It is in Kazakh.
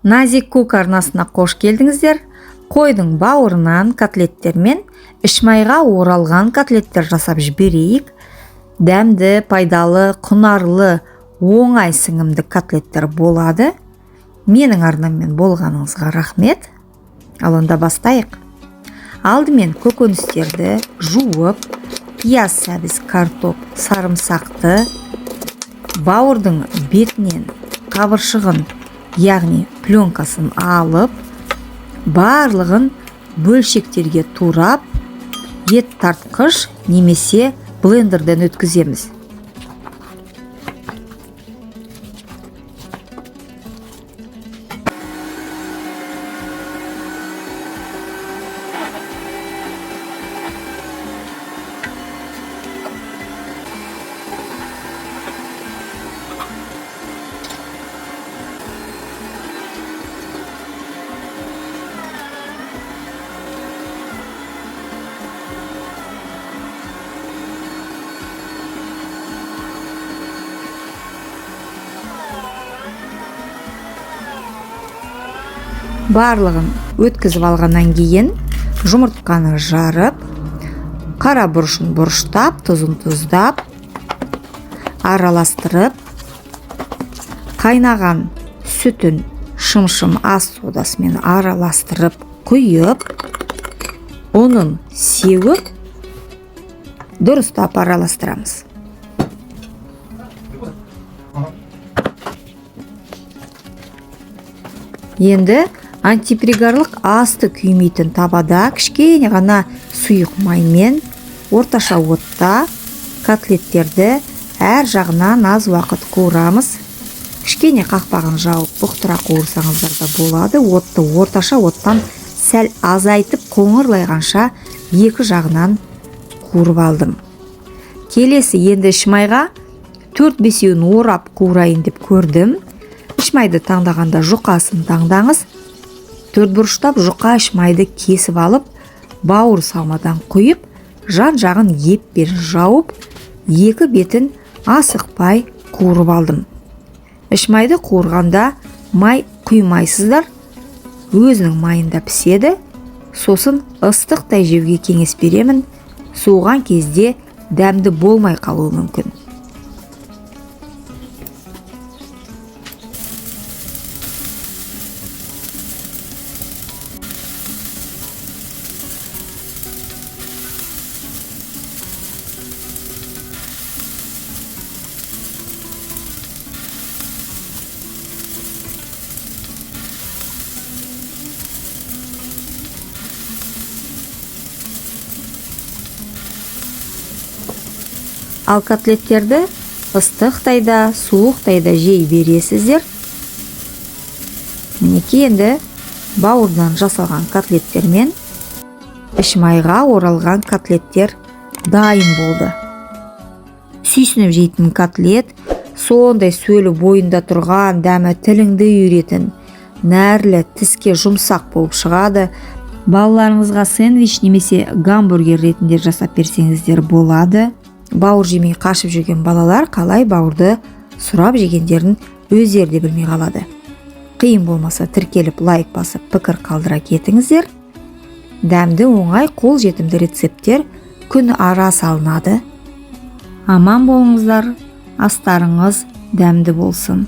Назик Кук арнасына қош келдіңіздер. Қойдың бауырынан котлеттер мен ішмайға оралған котлеттер жасап жіберейік. Дәмді, пайдалы, құнарлы, оңай сіңімді котлеттер болады. Менің арнаммен болғаныңызға рахмет. Ал онда бастайық. Алдымен көкөністерді жуып, пияз, сәбіз, картоп, сарымсақты, бауырдың бетінен қабыршығын, яғни пленкасын алып, барлығын бөлшектерге турап, ет тартқыш немесе блендерден өткіземіз. Барлығын өткізіп алғаннан кейін жұмыртқаны жарып, қара бұрышын бұрыштап, тұзын тұздап, араластырып, қайнаған сүтін шым-шым ас содасымен араластырып, құйып, ұнын сеуіп, дұрыстап араластырамыз. Енді антипригарлық асты күймейтін табада кішкене ғана сұйық маймен орташа отта котлеттерді әр жағынан аз уақыт қуырамыз. Кішкене қақпағын жауып бұқтыра қуырсаңыздар да болады. Отты орташа оттан сәл азайтып қоңырлайғанша екі жағынан қуырып алдым. Келесі енді ішмайға 4-5-еуін орап қуырайын деп көрдім. Ішмайды таңдағанда жұқасын таңдаңыз. 4 бұрыштап жұқа ішмайды кесіп алып, бауыр салмадан құйып, жан жағын еппен жауып, екі бетін асықпай қуырып алдым. Ішмайды қуырғанда май құймайсыздар, өзінің майында піседі. Сосын ыстықтай жеуге кеңес беремін. Суыған кезде дәмді болмай қалуы мүмкін. Ал котлеттерді ыстықтайда, суықтайда жей бересіздер. Мінекей енді бауырдан жасалған котлеттермен ішмайға оралған котлеттер дайын болды. Сүйсініп жейтін котлет, сондай сөлі бойында тұрған, дәмі тіліңді үйретін, нәрлі, тіске жұмсақ болып шығады. Балаларыңызға сэндвич немесе гамбургер ретінде жасап берсеңіздер болады. Бауыр жемей қашып жүрген балалар қалай бауырды сұрап жегендерін өздері де білмей қалады. Қиын болмаса тіркеліп лайк басып пікір қалдыра кетіңіздер. Дәмді, оңай, қол жетімді рецепттер күн ара салынады. Аман болыңыздар, астарыңыз дәмді болсын.